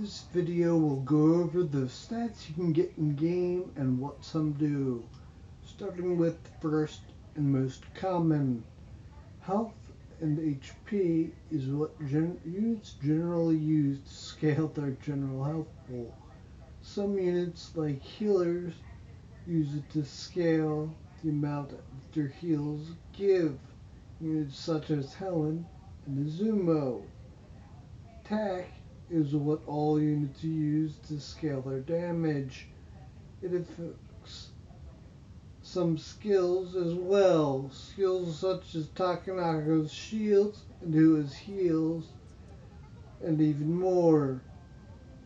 This video will go over the stats you can get in game and what some do. Starting with the first and most common. Health and HP is what units generally use to scale their general health pool. Some units, like healers, use it to scale the amount that their heals give. Units such as Helen and Izumo. Attack is what all units use to scale their damage. It affects some skills as well. Skills such as Takenaka's shields and Hua's heals, and even more.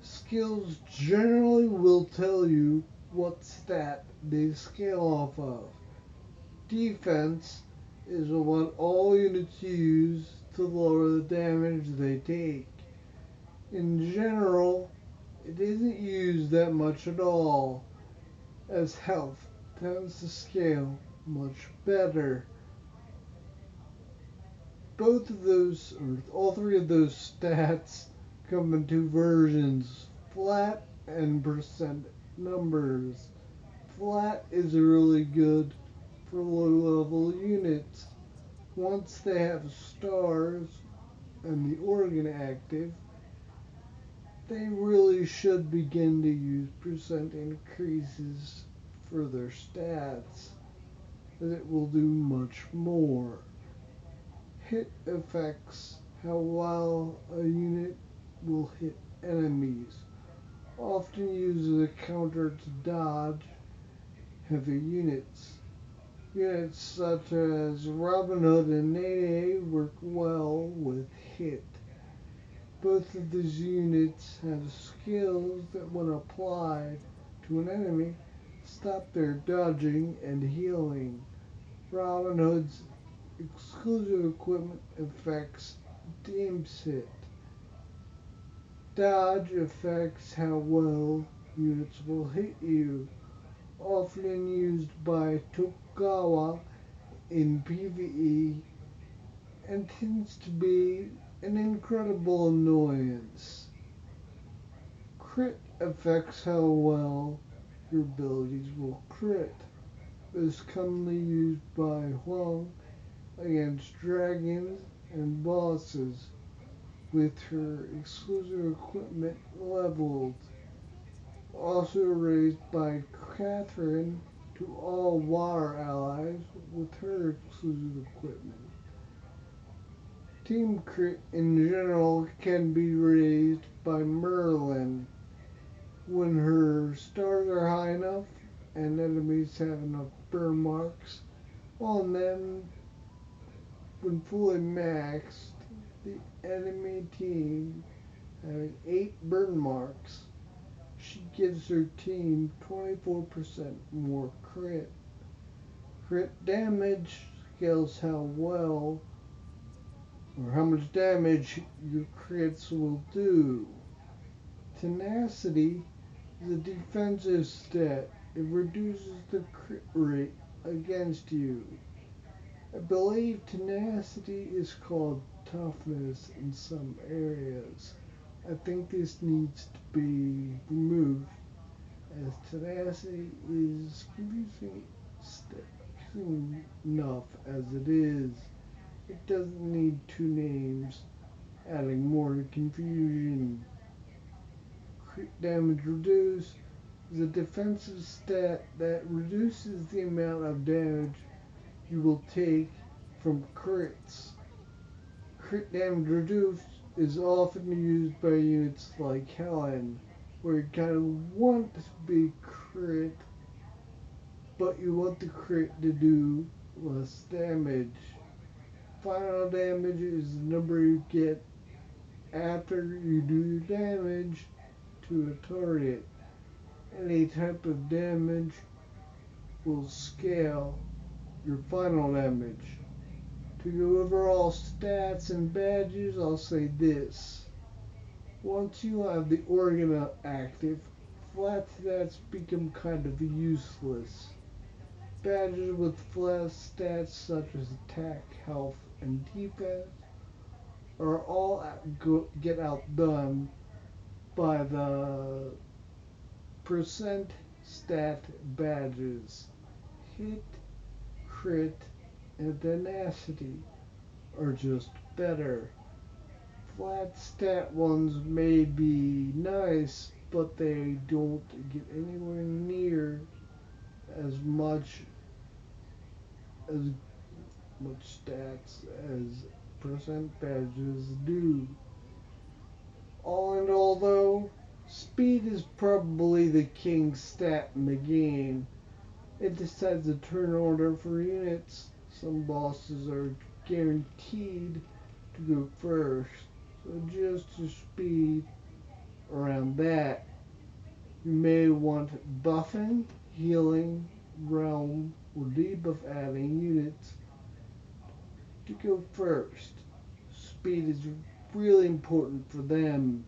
Skills generally will tell you what stat they scale off of. Defense is what all units use to lower the damage they take. In general, it isn't used that much at all, as health tends to scale much better. Both of those, or all three of those stats come in two versions, flat and percent numbers. Flat is really good for low level units. Once they have stars and the organ active, they really should begin to use percent increases for their stats, as it will do much more. Hit affects how well a unit will hit enemies, often used as a counter to dodge heavy units. Units such as Robin Hood and Nene work well with hit. Both of these units have skills that, when applied to an enemy, stop their dodging and healing. Robin Hood's exclusive equipment affects Team's hit. Dodge affects how well units will hit you, often used by Tokugawa in PvE, and tends to be an incredible annoyance. Crit affects how well your abilities will crit. It is commonly used by Huang against dragons and bosses, with her exclusive equipment leveled. Also raised by Catherine to all water allies with her exclusive equipment. Team crit in general can be raised by Merlin when her stars are high enough and enemies have enough burn marks on them. When fully maxed, the enemy team having 8 burn marks, she gives her team 24% more crit. Crit damage scales how well or how much damage your crits will do. Tenacity is a defensive stat. It reduces the crit rate against you. I believe tenacity is called toughness in some areas. I think this needs to be removed, as tenacity is confusing enough as it is. It doesn't need two names, adding more confusion. Crit damage reduced is a defensive stat that reduces the amount of damage you will take from crits. Crit damage reduced is often used by units like Helen, where you kind of want to be crit, but you want the crit to do less damage. Final damage is the number you get after you do your damage to a target. Any type of damage will scale your final damage. To go over all stats and badges, I'll say this. Once you have the organ active, flat stats become kind of useless. Badges with flat stats such as attack, health, and defense are all get outdone by the percent stat badges. Hit, crit, and tenacity are just better. Flat stat ones may be nice, but they don't get anywhere near as as much stats as percent badges do. All in all, though, speed is probably the king stat in the game. It decides the turn order for units. Some bosses are guaranteed to go first, so adjust your speed around that. You may want buffing, healing, realm, or debuff adding units to go first. Speed is really important for them,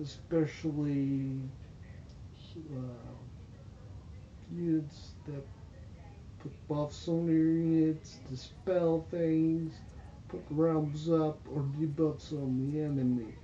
especially uh, units that put buffs on your units, dispel things, put realms up, or debuffs on the enemy.